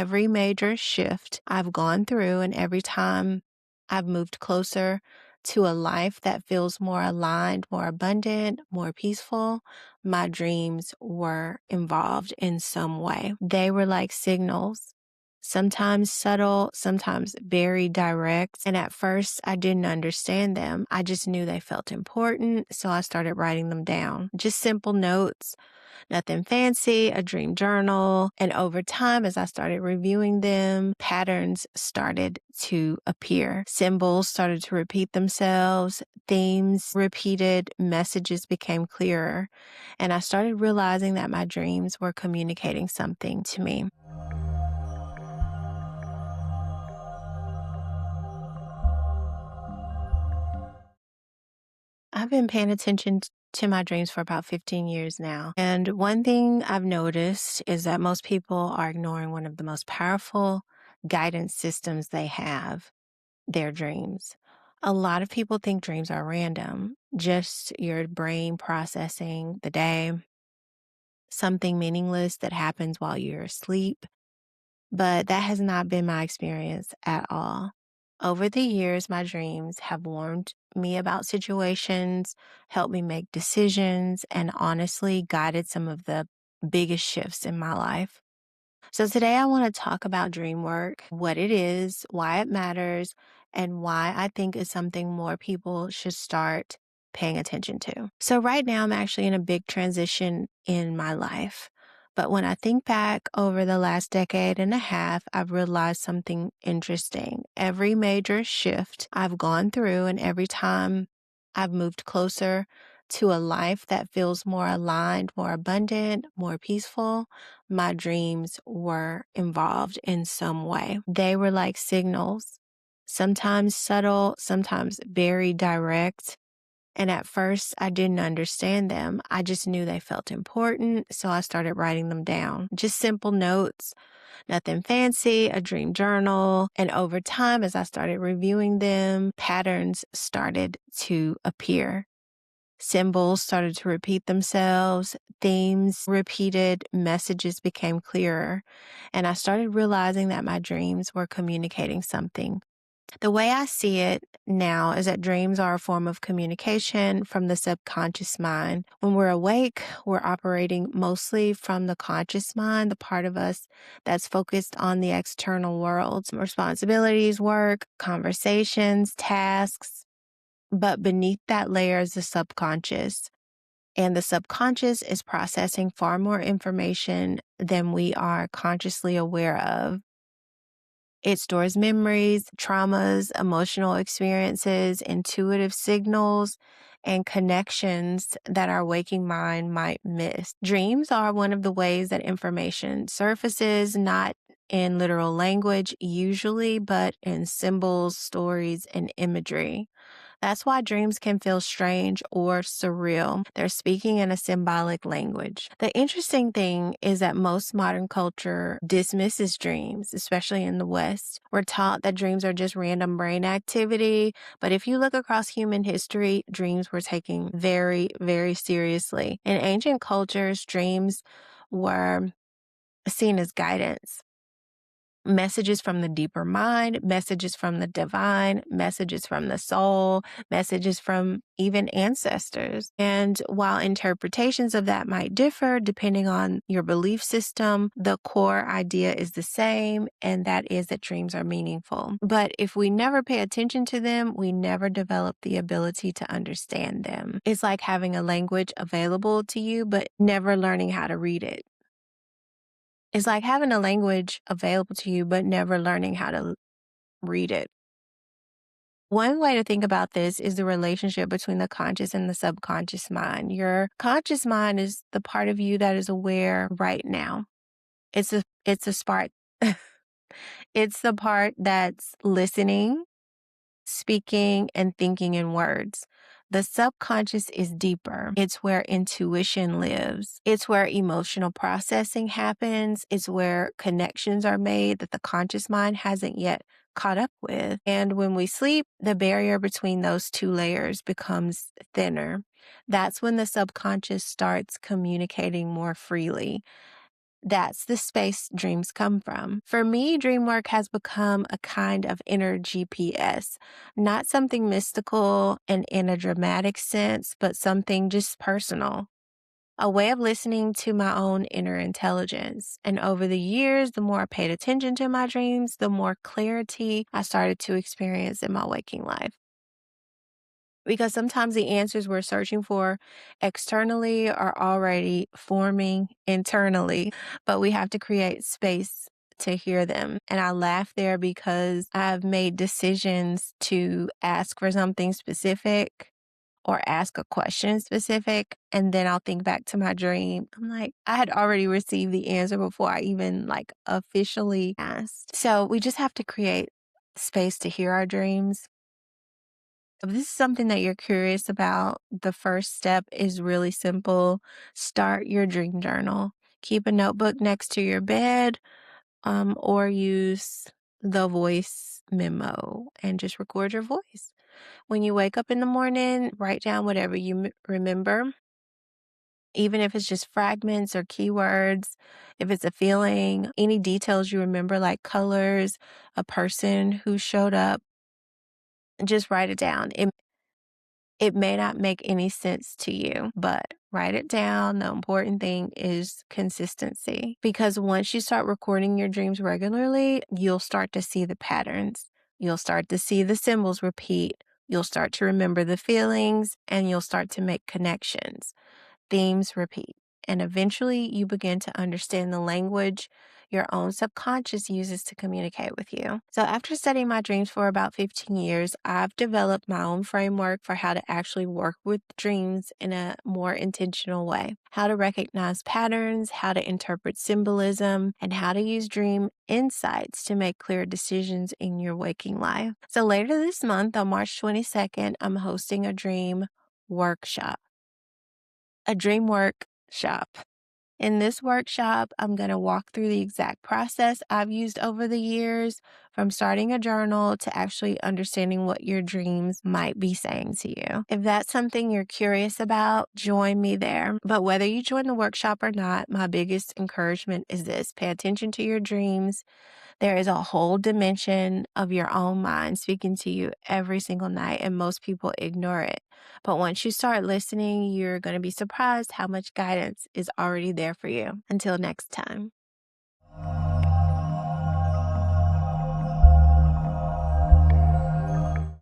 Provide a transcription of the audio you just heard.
every major shift I've gone through and every time I've moved closer to a life that feels more aligned, more abundant, more peaceful, my dreams were involved in some way. They were like signals, sometimes subtle, sometimes very direct. And at first, I didn't understand them. I just knew they felt important. So I started writing them down. Just simple notes, nothing fancy, a dream journal. And over time, as I started reviewing them, patterns started to appear. Symbols started to repeat themselves. Themes repeated. Messages became clearer. And I started realizing that my dreams were communicating something to me. I've been paying attention to my dreams for about 15 years now. And one thing I've noticed is that most people are ignoring one of the most powerful guidance systems they have, their dreams. A lot of people think dreams are random, just your brain processing the day, something meaningless that happens while you're asleep. But that has not been my experience at all. Over the years, my dreams have warned me about situations, helped me make decisions, and honestly guided some of the biggest shifts in my life. So today I want to talk about dream work, what it is, why it matters, and why I think it's something more people should start paying attention to. So right now I'm actually in a big transition in my life. But when I think back over the last decade and a half, I've realized something interesting. Every major shift I've gone through and every time I've moved closer to a life that feels more aligned, more abundant, more peaceful, my dreams were involved in some way. They were like signals, sometimes subtle, sometimes very direct. And at first, I didn't understand them. I just knew they felt important. So I started writing them down. Just simple notes, nothing fancy, a dream journal. And over time, as I started reviewing them, patterns started to appear. Symbols started to repeat themselves, themes repeated, messages became clearer, and I started realizing that my dreams were communicating something. The way I see it now is that dreams are a form of communication from the subconscious mind. When we're awake, we're operating mostly from the conscious mind, the part of us that's focused on the external world, responsibilities, work, conversations, tasks. But beneath that layer is the subconscious. And the subconscious is processing far more information than we are consciously aware of. It stores memories, traumas, emotional experiences, intuitive signals, and connections that our waking mind might miss. Dreams are one of the ways that information surfaces, not in literal language usually, but in symbols, stories, and imagery. That's why dreams can feel strange or surreal. They're speaking in a symbolic language. The interesting thing is that most modern culture dismisses dreams, especially in the West. We're taught that dreams are just random brain activity. But if you look across human history, dreams were taken very, very seriously. In ancient cultures, dreams were seen as guidance. Messages from the deeper mind, messages from the divine, messages from the soul, messages from even ancestors. And while interpretations of that might differ depending on your belief system, the core idea is the same, and that is that dreams are meaningful. But if we never pay attention to them, we never develop the ability to understand them. It's like having a language available to you, but never learning how to read it. It's like having a language available to you, but never learning how to read it. One way to think about this is the relationship between the conscious and the subconscious mind. Your conscious mind is the part of you that is aware right now. It's a spark. It's the part that's listening, speaking, and thinking in words. The subconscious is deeper. It's where intuition lives. It's where emotional processing happens. It's where connections are made that the conscious mind hasn't yet caught up with. And when we sleep, the barrier between those two layers becomes thinner. That's when the subconscious starts communicating more freely. That's the space dreams come from. For me, dream work has become a kind of inner GPS, not something mystical and in a dramatic sense, but something just personal. A way of listening to my own inner intelligence. And over the years, the more I paid attention to my dreams, the more clarity I started to experience in my waking life. Because sometimes the answers we're searching for externally are already forming internally, but we have to create space to hear them. And I laugh there because I've made decisions to ask for something specific or ask a question specific, and then I'll think back to my dream. I'm like, I had already received the answer before I even like officially asked. So we just have to create space to hear our dreams. If this is something that you're curious about, the first step is really simple. Start your dream journal. Keep a notebook next to your bed, or use the voice memo and just record your voice. When you wake up in the morning, write down whatever you remember, even if it's just fragments or keywords, if it's a feeling, any details you remember, like colors, a person who showed up, just write it down. It may not make any sense to you, but write it down. The important thing is consistency because once you start recording your dreams regularly, you'll start to see the patterns. You'll start to see the symbols repeat. You'll start to remember the feelings and you'll start to make connections. Themes repeat. And eventually you begin to understand the language your own subconscious uses to communicate with you. So after studying my dreams for about 15 years, I've developed my own framework for how to actually work with dreams in a more intentional way. How to recognize patterns, how to interpret symbolism, and how to use dream insights to make clear decisions in your waking life. So later this month, on March 22nd, I'm hosting a dream workshop. A dream workshop. In this workshop, I'm going to walk through the exact process I've used over the years, from starting a journal to actually understanding what your dreams might be saying to you. If that's something you're curious about, join me there. But whether you join the workshop or not, my biggest encouragement is this: pay attention to your dreams. There is a whole dimension of your own mind speaking to you every single night, and most people ignore it. But once you start listening, you're going to be surprised how much guidance is already there for you. Until next time.